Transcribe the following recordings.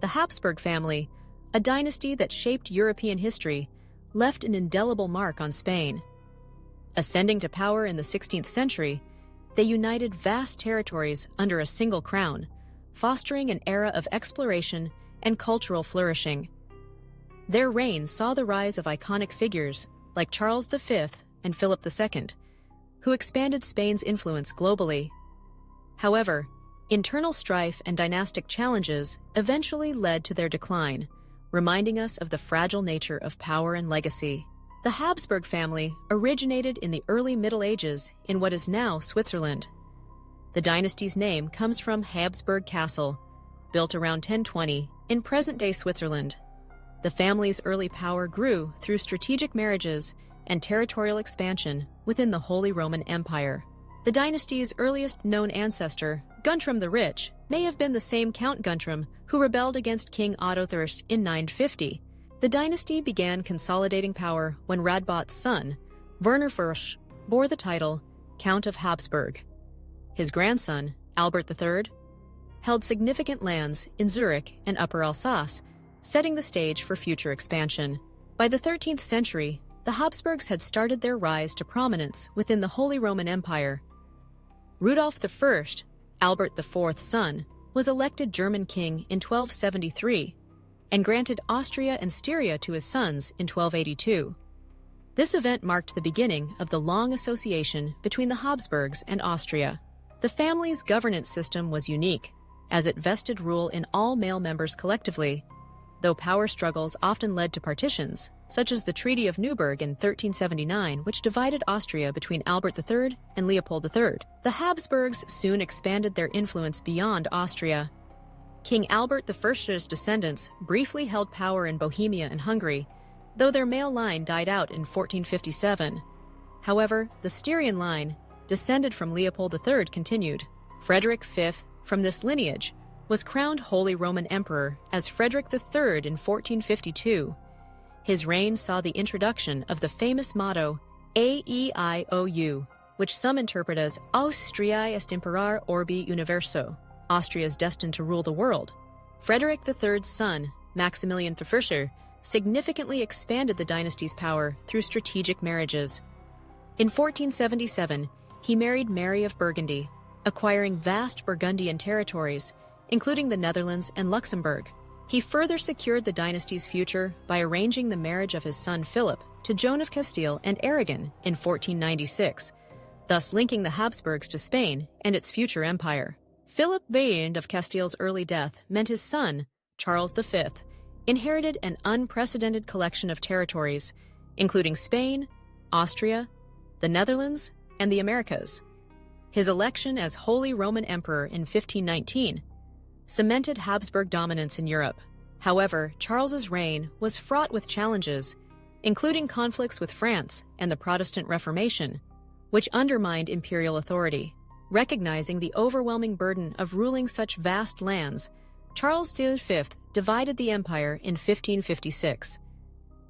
The Habsburg family, a dynasty that shaped European history, left an indelible mark on Spain. Ascending to power in the 16th century, they united vast territories under a single crown, fostering an era of exploration and cultural flourishing. Their reign saw the rise of iconic figures like Charles V and Philip II, who expanded Spain's influence globally. However, internal strife and dynastic challenges eventually led to their decline, reminding us of the fragile nature of power and legacy. The Habsburg family originated in the early Middle Ages in what is now Switzerland. The dynasty's name comes from Habsburg Castle, built around 1020 in present-day Switzerland. The family's early power grew through strategic marriages and territorial expansion within the Holy Roman Empire. The dynasty's earliest known ancestor, Guntram the Rich, may have been the same Count Guntram who rebelled against King Otto I in 950. The dynasty began consolidating power when Radbot's son, Werner Fürst, bore the title Count of Habsburg. His grandson, Albert III, held significant lands in Zurich and Upper Alsace, setting the stage for future expansion. By the 13th century, the Habsburgs had started their rise to prominence within the Holy Roman Empire. Rudolf I, Albert IV's son, was elected German king in 1273 and granted Austria and Styria to his sons in 1282. This event marked the beginning of the long association between the Habsburgs and Austria. The family's governance system was unique, as it vested rule in all male members collectively, though power struggles often led to partitions, such as the Treaty of Neuburg in 1379, which divided Austria between Albert III and Leopold III. The Habsburgs soon expanded their influence beyond Austria. King Albert I's descendants briefly held power in Bohemia and Hungary, though their male line died out in 1457. However, the Styrian line, descended from Leopold III, continued. Frederick V, from this lineage, was crowned Holy Roman Emperor as Frederick III in 1452. His reign saw the introduction of the famous motto AEIOU, which some interpret as Austriae est imperare orbi universo, Austria is destined to rule the world. Frederick III's son, Maximilian I, significantly expanded the dynasty's power through strategic marriages. In 1477, he married Mary of Burgundy, acquiring vast Burgundian territories, including the Netherlands and Luxembourg. He further secured the dynasty's future by arranging the marriage of his son Philip to Joan of Castile and Aragon in 1496, thus linking the Habsburgs to Spain and its future empire. Philip Beyond of Castile's early death meant his son, Charles V, inherited an unprecedented collection of territories, including Spain, Austria, the Netherlands, and the Americas. His election as Holy Roman Emperor in 1519 cemented Habsburg dominance in Europe. However, Charles's reign was fraught with challenges, including conflicts with France and the Protestant Reformation, which undermined imperial authority. Recognizing the overwhelming burden of ruling such vast lands, Charles V divided the empire in 1556.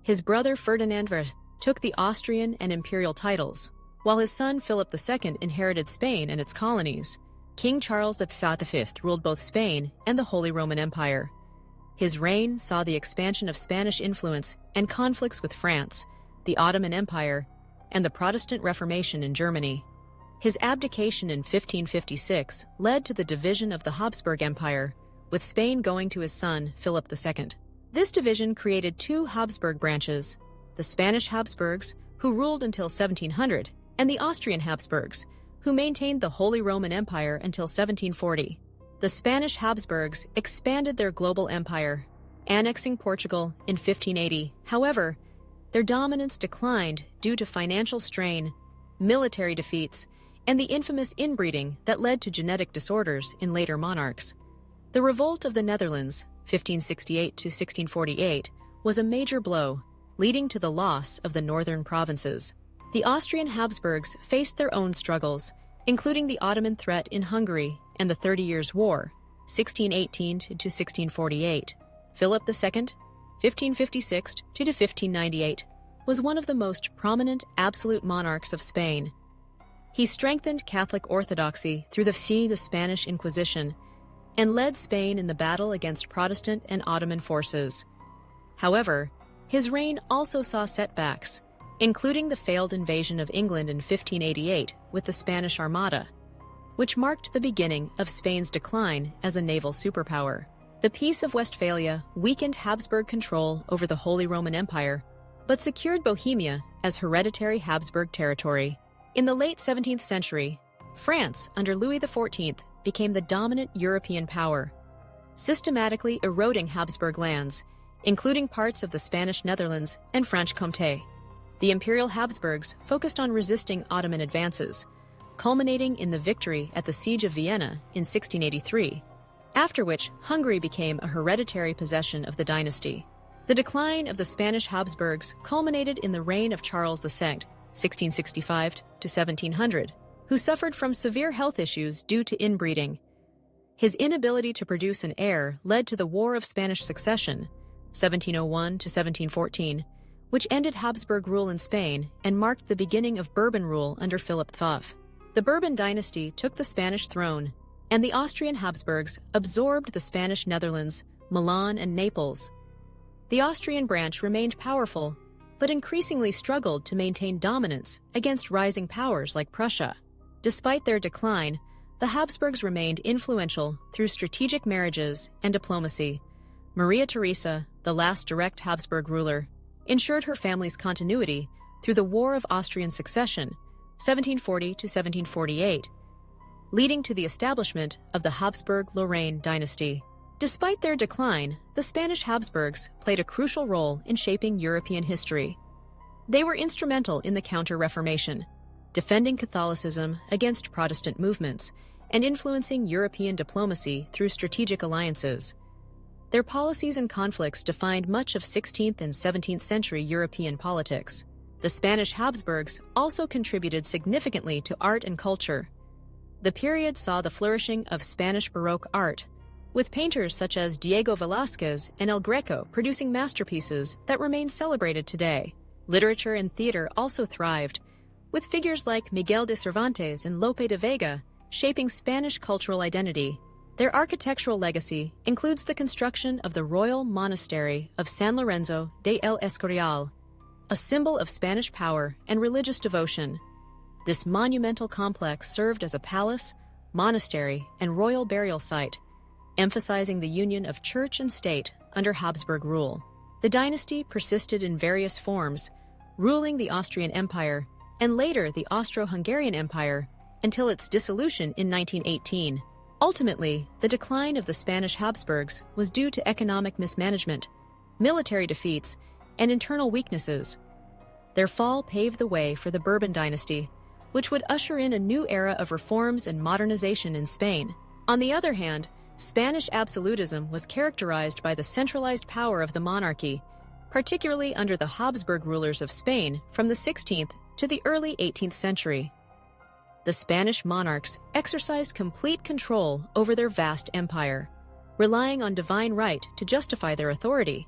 His brother Ferdinand took the Austrian and imperial titles, while his son Philip II inherited Spain and its colonies. King Charles V ruled both Spain and the Holy Roman Empire. His reign saw the expansion of Spanish influence and conflicts with France, the Ottoman Empire, and the Protestant Reformation in Germany. His abdication in 1556 led to the division of the Habsburg Empire, with Spain going to his son Philip II. This division created two Habsburg branches, the Spanish Habsburgs, who ruled until 1700, and the Austrian Habsburgs, who maintained the Holy Roman Empire until 1740. The Spanish Habsburgs expanded their global empire, annexing Portugal in 1580. However, their dominance declined due to financial strain, military defeats, and the infamous inbreeding that led to genetic disorders in later monarchs. The Revolt of the Netherlands, 1568 to 1648, was a major blow, leading to the loss of the northern provinces. The Austrian Habsburgs faced their own struggles, including the Ottoman threat in Hungary and the 30 Years' War, 1618 to 1648. Philip II, 1556 to 1598, was one of the most prominent absolute monarchs of Spain. He strengthened Catholic orthodoxy through the Spanish Inquisition and led Spain in the battle against Protestant and Ottoman forces. However, his reign also saw setbacks, including the failed invasion of England in 1588 with the Spanish Armada, which marked the beginning of Spain's decline as a naval superpower. The Peace of Westphalia weakened Habsburg control over the Holy Roman Empire, but secured Bohemia as hereditary Habsburg territory. In the late 17th century, France, under Louis XIV, became the dominant European power, systematically eroding Habsburg lands, including parts of the Spanish Netherlands and Franche-Comté. The Imperial Habsburgs focused on resisting Ottoman advances, culminating in the victory at the Siege of Vienna in 1683, after which Hungary became a hereditary possession of the dynasty. The decline of the Spanish Habsburgs culminated in the reign of Charles II, 1665 to 1700, who suffered from severe health issues due to inbreeding. His inability to produce an heir led to the War of Spanish Succession, 1701 to 1714, which ended Habsburg rule in Spain and marked the beginning of Bourbon rule under Philip V. The Bourbon dynasty took the Spanish throne, and the Austrian Habsburgs absorbed the Spanish Netherlands, Milan, and Naples. The Austrian branch remained powerful, but increasingly struggled to maintain dominance against rising powers like Prussia. Despite their decline, the Habsburgs remained influential through strategic marriages and diplomacy. Maria Theresa, the last direct Habsburg ruler, ensured her family's continuity through the War of Austrian Succession, 1740 to 1748, leading to the establishment of the Habsburg-Lorraine dynasty. Despite their decline, the Spanish Habsburgs played a crucial role in shaping European history. They were instrumental in the Counter-Reformation, defending Catholicism against Protestant movements and influencing European diplomacy through strategic alliances. Their policies and conflicts defined much of 16th and 17th century European politics. The Spanish Habsburgs also contributed significantly to art and culture. The period saw the flourishing of Spanish Baroque art, with painters such as Diego Velázquez and El Greco producing masterpieces that remain celebrated today. Literature and theater also thrived, with figures like Miguel de Cervantes and Lope de Vega shaping Spanish cultural identity. Their architectural legacy includes the construction of the Royal Monastery of San Lorenzo de El Escorial, a symbol of Spanish power and religious devotion. This monumental complex served as a palace, monastery, and royal burial site, emphasizing the union of church and state under Habsburg rule. The dynasty persisted in various forms, ruling the Austrian Empire and later the Austro-Hungarian Empire until its dissolution in 1918. Ultimately, the decline of the Spanish Habsburgs was due to economic mismanagement, military defeats, and internal weaknesses. Their fall paved the way for the Bourbon dynasty, which would usher in a new era of reforms and modernization in Spain. On the other hand, Spanish absolutism was characterized by the centralized power of the monarchy, particularly under the Habsburg rulers of Spain from the 16th to the early 18th century. The Spanish monarchs exercised complete control over their vast empire, relying on divine right to justify their authority.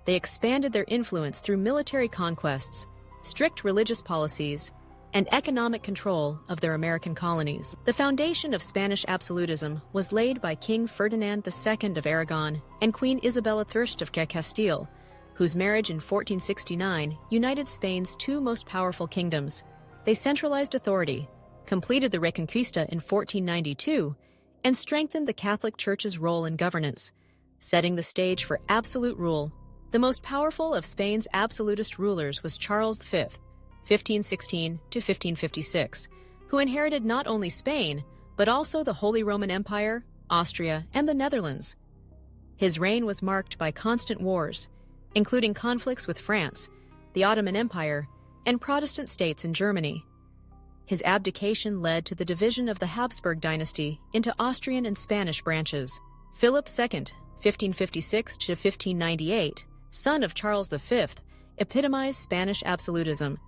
They expanded their influence through military conquests, strict religious policies, and economic control of their American colonies. The foundation of Spanish absolutism was laid by King Ferdinand II of Aragon and Queen Isabella I of Castile, whose marriage in 1469 united Spain's two most powerful kingdoms. They centralized authority, completed the Reconquista in 1492, and strengthened the Catholic Church's role in governance, setting the stage for absolute rule. The most powerful of Spain's absolutist rulers was Charles V, 1516 to 1556, who inherited not only Spain, but also the Holy Roman Empire, Austria, and the Netherlands. His reign was marked by constant wars, including conflicts with France, the Ottoman Empire, and Protestant states in Germany. His abdication led to the division of the Habsburg dynasty into Austrian and Spanish branches. Philip II, 1556 to 1598, son of Charles V, epitomized Spanish absolutism.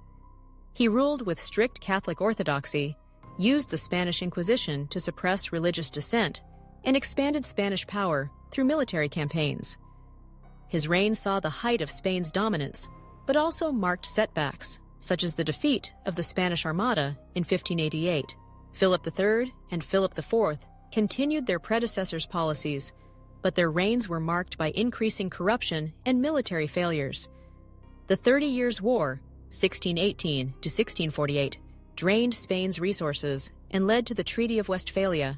He ruled with strict Catholic orthodoxy, used the Spanish Inquisition to suppress religious dissent, and expanded Spanish power through military campaigns. His reign saw the height of Spain's dominance, but also marked setbacks, such as the defeat of the Spanish Armada in 1588. Philip III and Philip IV continued their predecessors' policies, but their reigns were marked by increasing corruption and military failures. The 30 Years' War, 1618 to 1648, drained Spain's resources and led to the Treaty of Westphalia,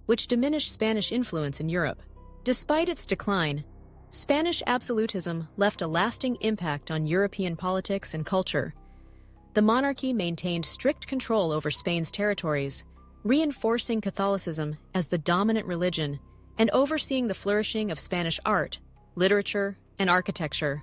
which diminished Spanish influence in Europe. Despite its decline, Spanish absolutism left a lasting impact on European politics and culture. The monarchy maintained strict control over Spain's territories, reinforcing Catholicism as the dominant religion and overseeing the flourishing of Spanish art, literature, and architecture.